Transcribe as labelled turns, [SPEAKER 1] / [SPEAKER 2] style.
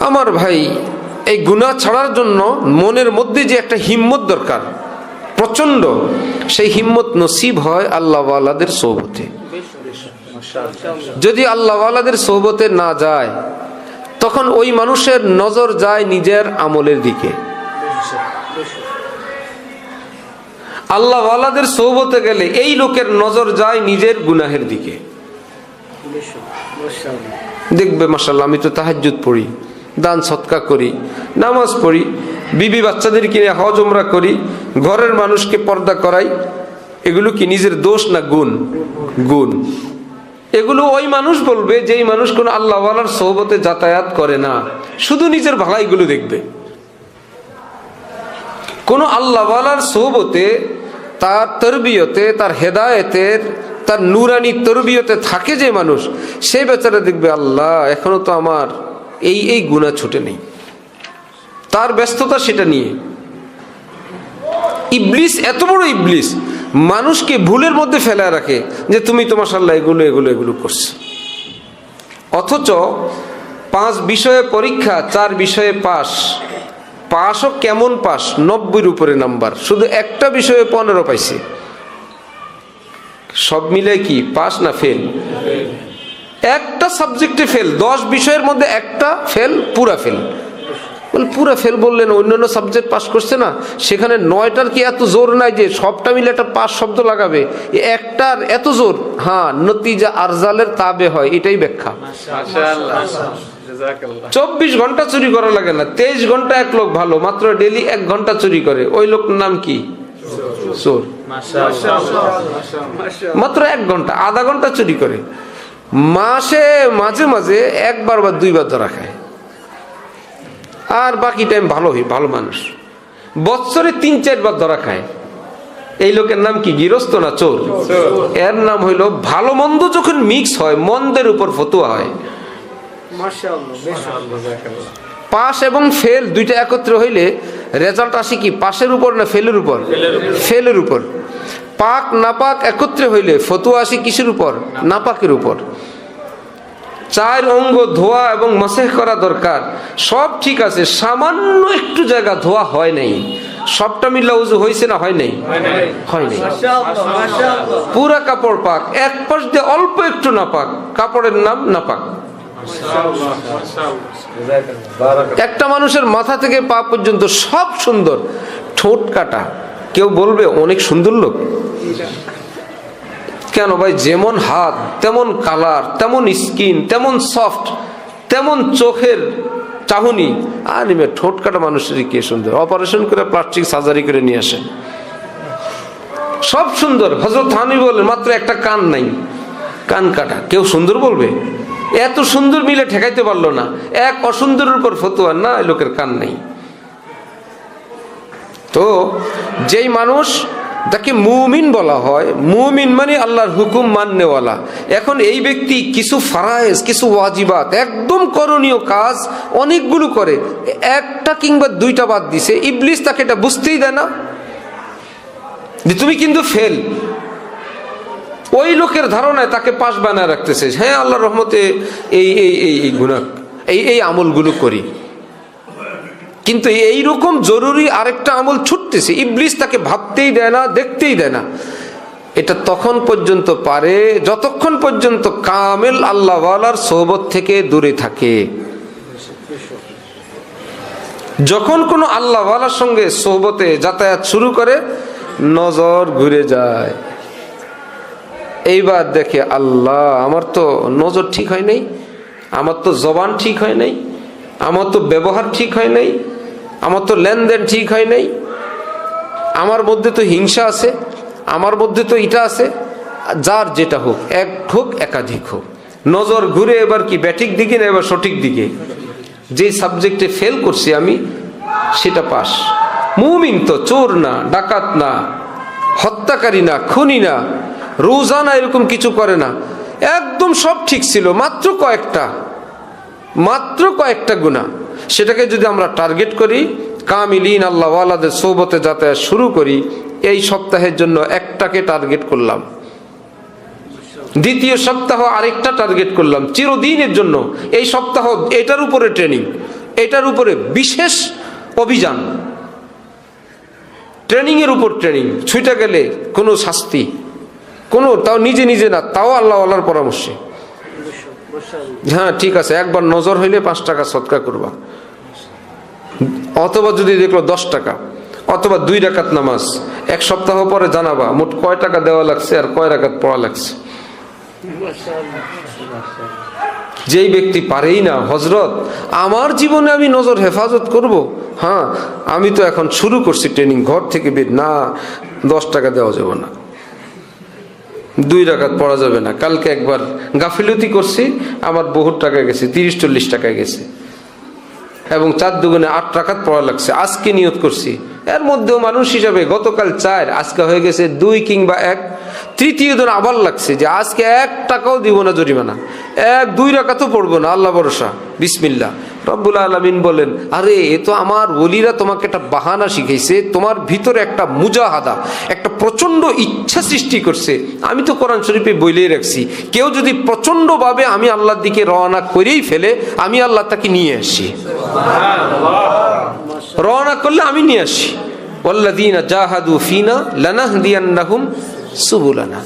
[SPEAKER 1] আমার ভাই, এই গুনাহ ছাড়ার জন্য মনের মধ্যে যে একটা হিম্মত দরকার প্রচন্ড, সেই হিম্মত নসিব হয় আল্লাহওয়ালাদের সোহবতে। যদি আল্লাহওয়ালাদের সোহবতে না যায়, তখন ওই মানুষের নজর যায় নিজের আমলের দিকে। আল্লাহওয়ালাদের সোহবতে গেলে এই লোকের নজর যায় নিজের গুনাহের দিকে। দেখবে মাশাআল্লাহ, আমি তো তাহাজ্জুদ পড়ি, দান সৎকা করি, নামাজ পড়ি, বিবি বাচ্চাদের কিনে হজ উমরা করি, ঘরের মানুষকে পর্দা করাই। এগুলো কি নিজের দোষ না গুণ? গুণ। এগুলো ওই মানুষ বলবে যেই মানুষ কোন আল্লাহওয়ালার সোহবতে যাতায়াত করে না, শুধু নিজের ভালাইগুলো দেখবে। কোন আল্লাহওয়ালার সোহবতে, তার তরবিয়তে, তার হেদায়েতের, তার নুরানি তরবিয়তে থাকে যে মানুষ, সেই বেচারা দেখবে আল্লাহ এখনো তো আমার এই গুনাহ ছুটে নেই। তার ব্যস্ততা সেটা নিয়ে। ইবলিস এত বড় ইবলিস, মানুষকে ভুলের মধ্যে ফেলে রাখে যে তুমি তো মাশাআল্লাহ এগুলো এগুলো এগুলো করছো, অথচ 5 বিষয়ে পরীক্ষা, 4 বিষয়ে পাস। পাসও কেমন পাস? 90-র উপরে নাম্বার। শুধু একটা বিষয়ে 15 পাইছে। সব মিলে কি পাস না ফেল? একটা সাবজেক্টে ফেল, 10 বিষয়ের মধ্যে একটা ফেল, পুরা ফেল। বলে পুরা ফেল বললেন, অন্যান্য সাবজেক্ট পাস করছে না, সেখানে 9টার কি এত জোর নাই যে সবটা মিলে একটা পাস শব্দ লাগাবে? একটার এত জোর? হ্যাঁ, নতিজা আরজালের তাবে হয়, এটাই ব্যাখ্যা। 24 ঘন্টা চুরি করা লাগে না, 23 ঘন্টা এক লোক ভালো, মাত্র ডেলি 1 ঘন্টা চুরি করে, ওই লোকটার নাম কি? চোর। মাত্র 1 ঘন্টা, আধা ঘন্টা চুরি করে, মাসে মাঝে মাঝে 1 বার বা 2 বার ধরা খায়, আর বাকি টাইম ভালো মানুষ। বছরে 3-4 বার ধরা খায়। এই লোকের নাম কি? গৃহস্থ না চোর? এর নাম হইল ভালো মন্দ যখন মিক্স হয়, মন্দের উপর ফতুয়া হয়। পাস এবং ফেল দুইটা একত্রে হইলে রেজাল্ট আসে কি? পাশের উপর না ফেলের উপর? ফেলের উপর। পাক নাপাক একত্রে হইলে ফতুয়া আসে কিসের উপর? নাপাকের উপর। 4 অঙ্গ ধোয়া এবং মাসেহ করা দরকার, সব ঠিক আছে, সামান্য একটু জায়গা ধোয়া হয় নাই, সবটা মিল্লা উযু হয়েছে না হয় নাই? হয় নাই। পুরা কাপড় পাক, এক পাশ দিয়ে অল্প একটু নাপাক, কাপড়ের নাম নাপাক। একটা মানুষের মাথা থেকে পা পর্যন্ত সব সুন্দর, ঠোঁট কাটা, কেউ বলবে অনেক সুন্দর লোক। কেন ভাই? যেমন হাত তেমন কালার, তেমন স্কিন, তেমন সফট, তেমন চোখের চাহনি। আর ঠোঁট কাটা মানুষের কি সুন্দর, অপারেশন করে প্লাস্টিক সার্জারি করে নিয়ে আসে, সব সুন্দর। হযরত থানভী বলেন মাত্র একটা কান নাই, কান কাটা, কেউ সুন্দর বলবে? এত সুন্দর মিলে ঠেকাইতে পারলো না, এক অসুন্দরের উপর ফতুয়া, না এই লোকের কান নেই। তো যেই মানুষ, তাকে মুমিন বলা হয়। মুমিন মানে আল্লাহর হুকুম মাননেওয়ালা। এখন এই ব্যক্তি কিছু ফারায়েজ, কিছু ওয়াজিবাত, একদম করণীয় কাজ অনেকগুলো করে, একটা কিংবা 2টা বাদ দিছে। ইবলিস তাকে এটা বুঝতেই দেয় না যে তুমি কিন্তু ফেল। ওই লোকের ধারণায় তাকে পাশ বানায় রাখতেছে। হ্যাঁ, আল্লাহর রহমতে এই গুনাহ, এই আমলগুলো করি, কিন্তু এইরকম জরুরি আরেকটা আমল ছুটতেছে। ইবলিস তাকে ভাবতেই দেয় না, দেখতেই দেয় না। এটা তখন পর্যন্ত পারে যতক্ষণ পর্যন্ত কামেল আল্লাহওয়ালার সোহবত থেকে দূরে থাকে। যখন কোনো আল্লাহওয়ালার সঙ্গে সোহবতে যাতায়াত শুরু করে, নজর ঘুরে যায়। এইবার দেখে আল্লাহ, আমার তো নজর ঠিক হয় নাই, আমার তো জবান ঠিক হয় নাই, আমার তো ব্যবহার ঠিক হয় নাই, আমার তো লেনদেন ঠিক হয় নাই, আমার মধ্যে তো হিংসা আছে, আমার মধ্যে তো এটা আছে। যার যেটা হোক, এক হোক একাধিক হোক, নজর ঘুরে এবার কি ব্যাঠিক দিকে না এবার সঠিক দিকে? যে সাবজেক্টে ফেল করছি আমি, সেটা পাস। মুমিন তো চোর না, ডাকাত না, হত্যাকারী না, খুনি না, রোজানা এরকম কিছু করে না, একদম সব ঠিক ছিল, মাত্র কয়েকটা গুনাহ। সেটাকে যদি আমরা টার্গেট করি, কামিলিন আল্লাহওয়ালাদের সোহবতে যাতায়াত শুরু করি, এই সপ্তাহের জন্য একটাকে টার্গেট করলাম, দ্বিতীয় সপ্তাহ আরেকটা টার্গেট করলাম, চিরদিনের জন্য এই সপ্তাহ এটার উপরে ট্রেনিং, এটার উপরে বিশেষ অভিযান, ট্রেনিংয়ের উপর ট্রেনিং। ছুটে গেলে কোনো শাস্তি, কোনো, তাও নিজে নিজে না, তাও আল্লাহ আল্লাহর পরামর্শে। হ্যাঁ ঠিক আছে, একবার নজর হইলে 5 টাকা সদকা করবা, অথবা যদি দেখলো 10 টাকা, অথবা 2 রাকাত নামাজ। 1 সপ্তাহ পরে জানাবা মোট কয় টাকা দেওয়া লাগছে আর কয় রাকাত পড়া লাগছে। যেই ব্যক্তি পারেই না, হজরত আমার জীবনে আমি নজর হেফাজত করব, হ্যাঁ আমি তো এখন শুরু করছি ট্রেনিং, ঘর থেকে বের না, 10 টাকা দেওয়া যাবে না, 2 রাকাত পড়া যাবে না। কালকে একবার গাফিলতি করছি, আমার বহুত টাকা গেছে, 30-40 টাকায় গেছে, এবং 4 দুগুণে 8 রাকাত পড়া লাগছে। আজকে নিয়ত করছি, এর মধ্যেও মানুষ হিসাবে গতকাল 4, আজকে হয়ে গেছে 2 কিংবা 1। তৃতীয় দিন আবার লাগছে যে আজকে 1 টাকাও দিব না জরিমানা, 1-2 রাকাতও পড়বো না, আল্লাহ ভরসা, বিসমিল্লাহ। রব্বুল আলামিন বলেন, আরে এ তো আমার ওলিরা তোমাকে একটা বাহানা শিখাইছে, তোমার ভিতরে একটা মুজাহাদা, একটা প্রচন্ড ইচ্ছা সৃষ্টি করছে। আমি তো কোরআন শরীফে বইলেই রাখছি, কেউ যদি প্রচন্ড ভাবে আমি আল্লাহর দিকে রওনা করেই ফেলে, আমি আল্লাহ তাকে নিয়ে আসি, রওনা করলে আমি নিয়ে আসি। ওয়াল্লাযীনা জাহাদু ফীনা লানাহদিয়ান্নাহুম সুবুলানা।